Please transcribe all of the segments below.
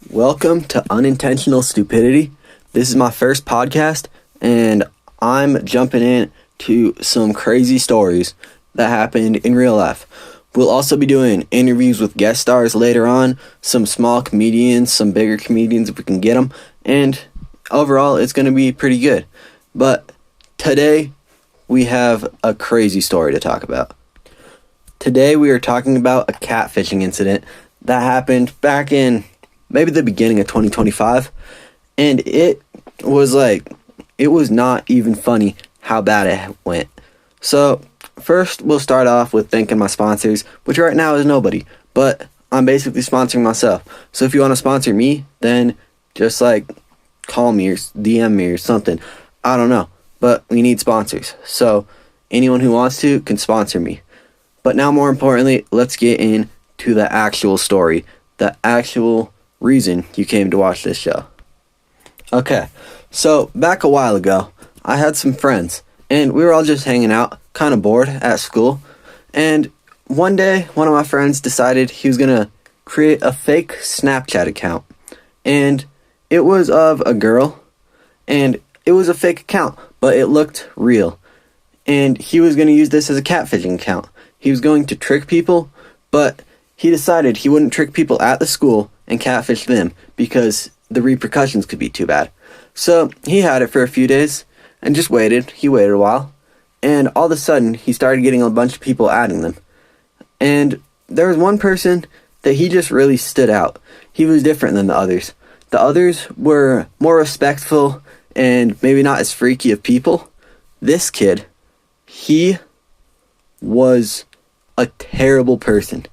Welcome to Unintentional Stupidity. This is my first podcast, and I'm jumping in to some crazy stories that happened in real life. We'll also be doing interviews with guest stars later on, some small comedians, some bigger comedians if we can get them, and overall it's going to be pretty good. But today we have a crazy story to talk about. Today we are talking about a catfishing incident that happened back in maybe the beginning of 2025, and it was not even funny how bad it went. So first we'll start off with thanking my sponsors, which right now is nobody, but I'm basically sponsoring myself. So if you want to sponsor me, then just call me or DM me or something. I don't know, but we need sponsors. So anyone who wants to can sponsor me. But now, more importantly, let's get into the actual story, the actual reason you came to watch this show. Okay, so back a while ago, I had some friends, and we were all just hanging out, kind of bored at school, and one day, one of my friends decided he was going to create a fake Snapchat account, and it was of a girl, and it was a fake account, but it looked real, and he was going to use this as a catfishing account. He was going to trick people, but he decided he wouldn't trick people at the school and catfish them because the repercussions could be too bad. So he had it for a few days and just waited. He waited a while, and all of a sudden he started getting a bunch of people adding them. And there was one person that he just really stood out. He was different than the others. The others were more respectful and maybe not as freaky of people. This kid, he was a terrible person.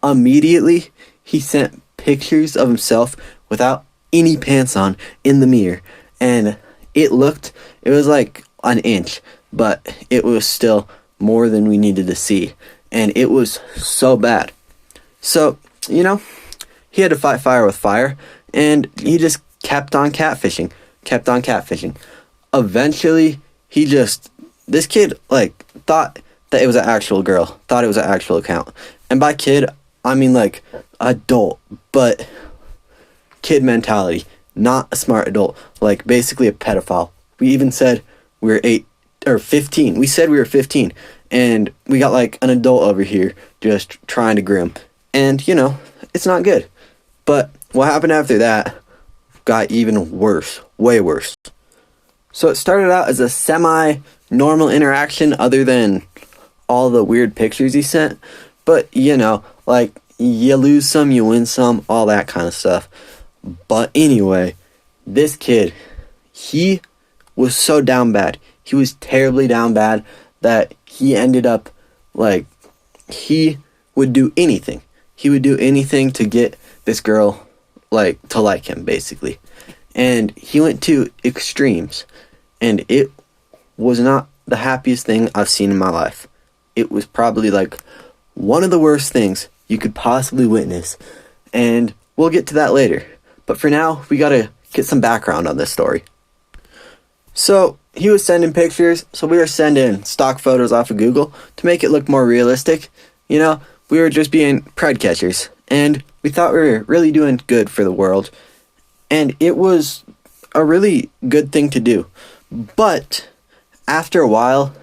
Immediately he sent pictures of himself without any pants on in the mirror, and it was like an inch, but it was still more than we needed to see, and it was so bad. So, he had to fight fire with fire, and he just kept on catfishing. Eventually, this kid, thought that it was an actual girl, thought it was an actual account. And by kid, I mean adult, but kid mentality, not a smart adult, basically a pedophile. We even said we were 15. We said we were 15, and we got an adult over here just trying to groom. And, it's not good. But what happened after that got even worse, way worse. So it started out as a semi-normal interaction other than all the weird pictures he sent. But, you lose some, you win some, all that kind of stuff. But anyway, this kid, he was so down bad. He was terribly down bad that he ended up, he would do anything. He would do anything to get this girl, to like him, basically. And he went to extremes. And it was not the happiest thing I've seen in my life. It was probably one of the worst things you could possibly witness. And we'll get to that later. But for now, we gotta get some background on this story. So he was sending pictures. So we were sending stock photos off of Google to make it look more realistic. We were just being pride catchers. And we thought we were really doing good for the world. And it was a really good thing to do. But after a while,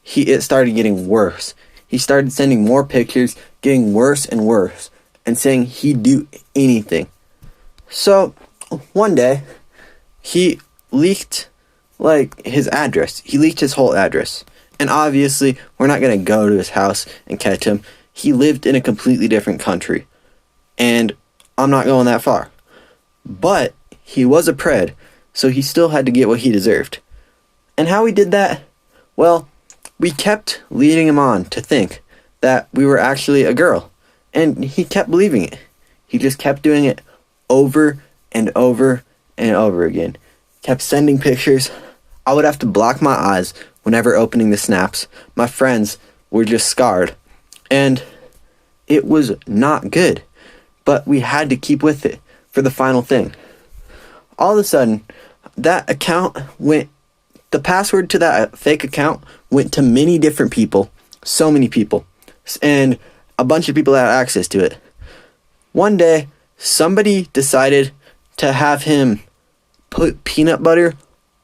it started getting worse. He started sending more pictures, getting worse and worse, and saying he'd do anything. So one day, he leaked his address. He leaked his whole address. And obviously, we're not going to go to his house and catch him. He lived in a completely different country. And I'm not going that far. But he was a pred, so he still had to get what he deserved. And how he did that? Well, we kept leading him on to think that we were actually a girl. And he kept believing it. He just kept doing it over and over and over again. Kept sending pictures. I would have to block my eyes whenever opening the snaps. My friends were just scarred. And it was not good. But we had to keep with it for the final thing. All of a sudden, that account the password to that fake account went to many different people. So many people. And a bunch of people had access to it. One day, somebody decided to have him put peanut butter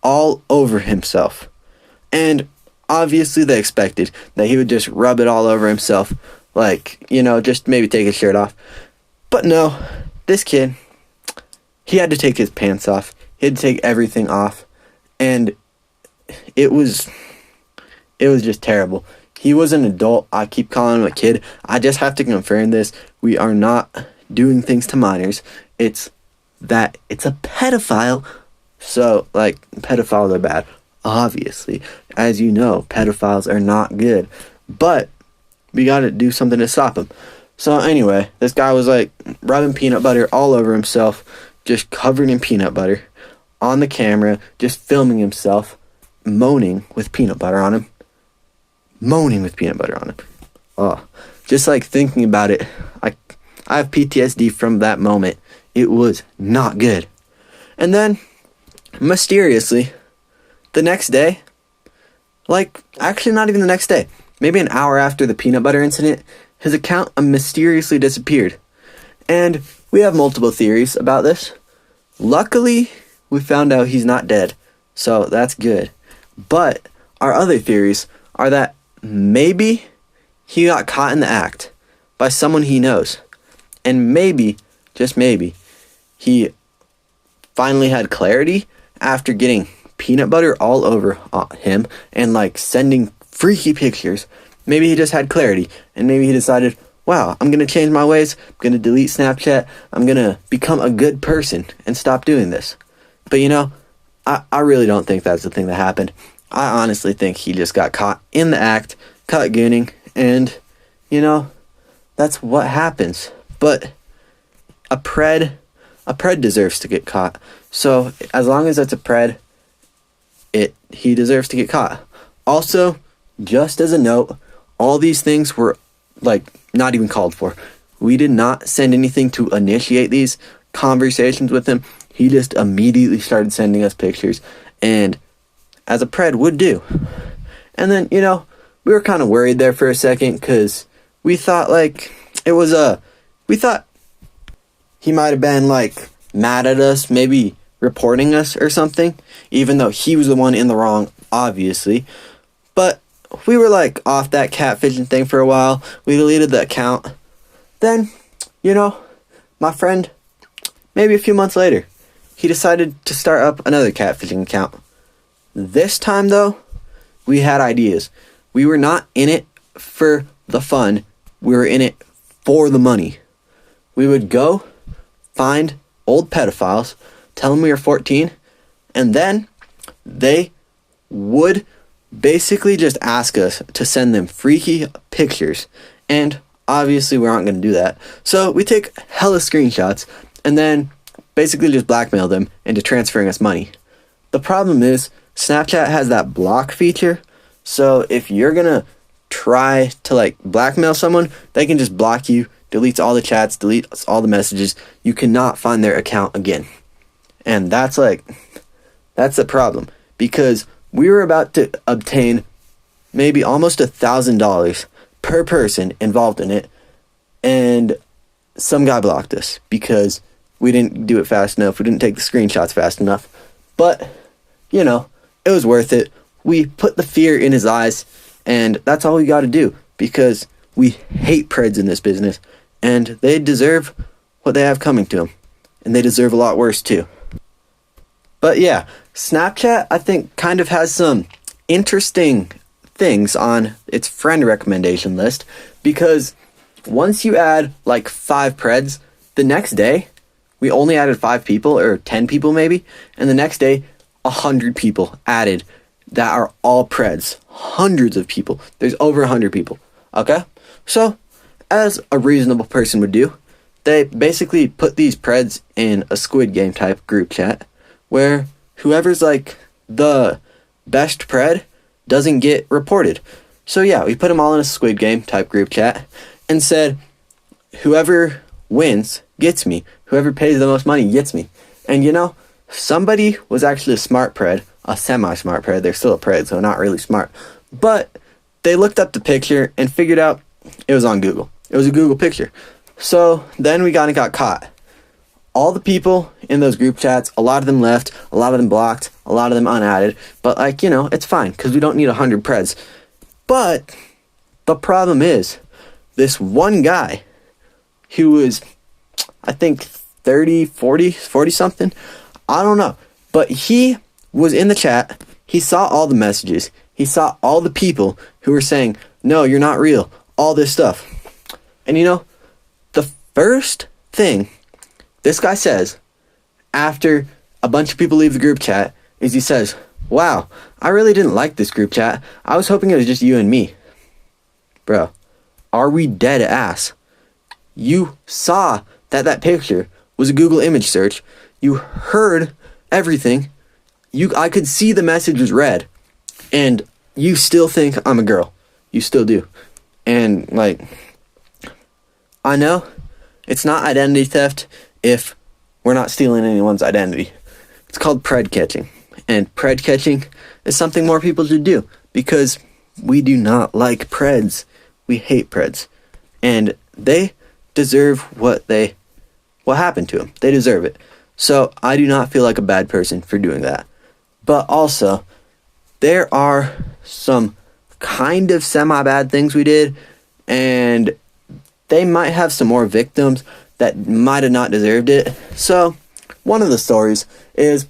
all over himself. And obviously they expected that he would just rub it all over himself, like, just maybe take his shirt off. But no, this kid, he had to take his pants off. He had to take everything off. And it was just terrible. He was an adult. I keep calling him a kid. I just have to confirm this. We are not doing things to minors. It's a pedophile. So, pedophiles are bad. Obviously. As you know, pedophiles are not good. But we gotta do something to stop him. So anyway, this guy was rubbing peanut butter all over himself, just covered in peanut butter, on the camera, just filming himself, moaning with peanut butter on him. Oh, just thinking about it, I have PTSD from that moment. It was not good. And then, mysteriously, the next day, actually not even the next day, maybe an hour after the peanut butter incident, his account mysteriously disappeared. And we have multiple theories about this. Luckily, we found out he's not dead, so that's good. But our other theories are that maybe he got caught in the act by someone he knows. And maybe, just maybe, he finally had clarity after getting peanut butter all over him and sending freaky pictures. Maybe he just had clarity, and maybe he decided, wow, I'm going to change my ways, I'm going to delete Snapchat, I'm going to become a good person and stop doing this. But I really don't think that's the thing that happened. I honestly think he just got caught in the act, caught gooning, and, that's what happens. But a pred deserves to get caught. So as long as it's a pred, he deserves to get caught. Also, just as a note, all these things were not even called for. We did not send anything to initiate these conversations with him. He just immediately started sending us pictures, and as a pred would do. And then, we were kind of worried there for a second, because we thought we thought he might have been mad at us, maybe reporting us or something, even though he was the one in the wrong, obviously. But we were off that catfishing thing for a while. We deleted the account. Then, my friend, maybe a few months later, he decided to start up another catfishing account. This time, though, we had ideas. We were not in it for the fun. We were in it for the money. We would go find old pedophiles, tell them we were 14, and then they would basically just ask us to send them freaky pictures. And obviously we aren't going to do that. So we take hella screenshots and then basically just blackmail them into transferring us money. The problem is Snapchat has that block feature. So if you're going to try to blackmail someone, they can just block you, deletes all the chats, deletes all the messages. You cannot find their account again. And that's the problem, because we were about to obtain maybe almost $1,000 per person involved in it, and some guy blocked us because we didn't do it fast enough. We didn't take the screenshots fast enough. But, it was worth it. We put the fear in his eyes, and that's all we got to do, because we hate preds in this business, and they deserve what they have coming to them, and they deserve a lot worse too. But yeah, Snapchat, I think, kind of has some interesting things on its friend recommendation list, because once you add 5 preds, the next day, we only added 5 people, or 10 people maybe, and the next day, 100 people added that are all preds. Hundreds of people. There's over 100 people. Okay? So, as a reasonable person would do, they basically put these preds in a Squid Game type group chat, where whoever's the best pred doesn't get reported. So yeah, we put them all in a Squid Game type group chat and said, whoever wins gets me. Whoever pays the most money gets me. And somebody was actually a smart pred, a semi-smart pred. They're still a pred, so not really smart. But they looked up the picture and figured out it was on Google. It was a Google picture. So then we got caught. all the people in those group chats, a lot of them left, a lot of them blocked, a lot of them unadded. But like, you know, it's fine because we don't need 100 preds. But the problem is this one guy who was, I think 30, 40 something. I don't know. But he was in the chat. He saw all the messages. He saw all the people who were saying, no, you're not real. All this stuff. And you know, the first thing this guy says after a bunch of people leave the group chat is he says, wow, I really didn't like this group chat. I was hoping it was just you and me. Bro, are we dead ass? You saw that picture was a Google image search. You heard everything. I could see the message was read. And you still think I'm a girl. You still do. And like, I know it's not identity theft if we're not stealing anyone's identity. It's called pred catching. And pred catching is something more people should do because we do not like preds. We hate preds. And they deserve what happened to them. They deserve it. So I do not feel like a bad person for doing that. But also, there are some kind of semi-bad things we did, and they might have some more victims that might have not deserved it. So, one of the stories is,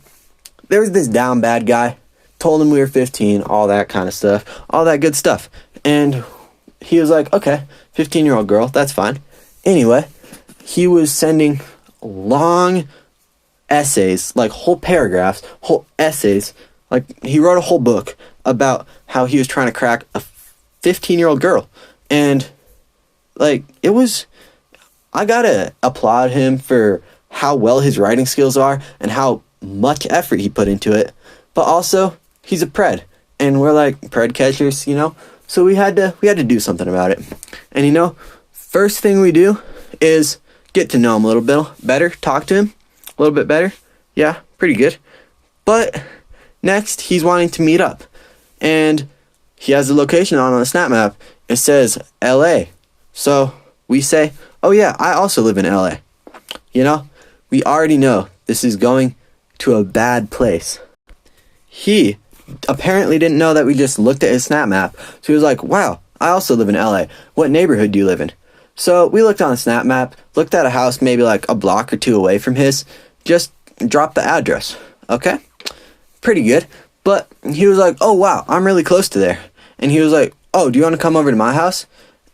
there was this down bad guy, told him we were 15, all that kind of stuff, all that good stuff. And he was like, okay, 15-year-old girl, that's fine. Anyway, he was sending long essays, like whole paragraphs, whole essays. Like, he wrote a whole book about how he was trying to crack a 15-year-old girl. And, like, I gotta applaud him for how well his writing skills are and how much effort he put into it. But also, he's a pred. And we're like pred catchers, you know? So we had to do something about it. And you know, first thing we do is get to know him a little bit better, talk to him a little bit better. Yeah, pretty good. But next, he's wanting to meet up. And he has the location on the snap map. It says LA. So we say, oh yeah, I also live in LA. You know, we already know this is going to a bad place. He apparently didn't know that we just looked at his snap map. So he was like, wow, I also live in LA. What neighborhood do you live in? So we looked on the snap map, looked at a house maybe like a block or two away from his, just dropped the address. Okay? Pretty good. But he was like, oh wow, I'm really close to there. And he was like, oh, do you want to come over to my house?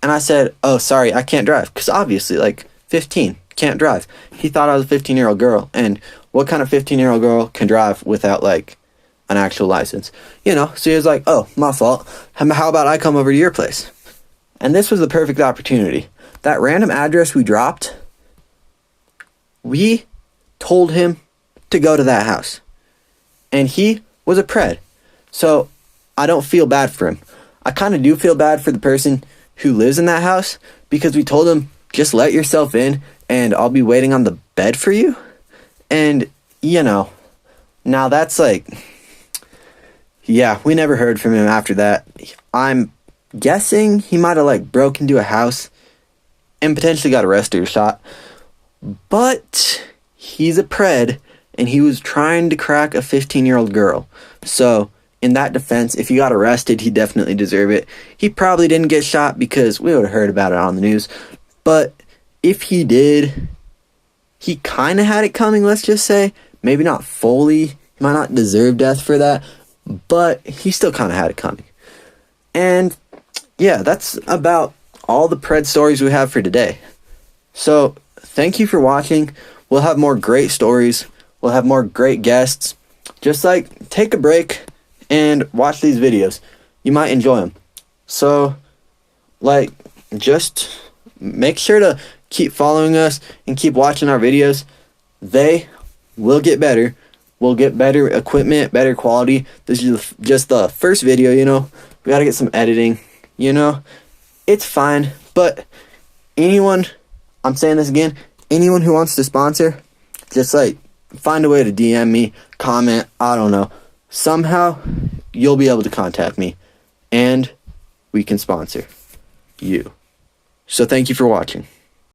And I said, oh, sorry, I can't drive. Because obviously, like, 15, can't drive. He thought I was a 15-year-old girl. And what kind of 15-year-old girl can drive without, like, an actual license? You know, so he was like, oh, my fault. How about I come over to your place? And this was the perfect opportunity. That random address we dropped, we told him to go to that house. And he was a pred. So I don't feel bad for him. I kind of do feel bad for the person who lives in that house because we told him, just let yourself in and I'll be waiting on the bed for you. And, you know, now that's like, yeah, we never heard from him after that. I'm guessing he might have like broke into a house and potentially got arrested or shot. But he's a pred and he was trying to crack a 15-year-old girl. So in that defense, if he got arrested, he definitely deserved it. He probably didn't get shot because we would have heard about it on the news. But if he did, he kind of had it coming, let's just say. Maybe not fully. He might not deserve death for that. But he still kind of had it coming. And yeah, that's about all the pred stories we have for today. So thank you for watching. We'll have more great stories. We'll have more great guests. Just like take a break and watch these videos. You might enjoy them. So like just make sure to keep following us and keep watching our videos. They will get better. We'll get better equipment, better quality. This is just the first video, you know. We gotta get some editing, you know. It's fine, but anyone, I'm saying this again, anyone who wants to sponsor, just like find a way to DM me, comment, I don't know. Somehow you'll be able to contact me and we can sponsor you. So thank you for watching.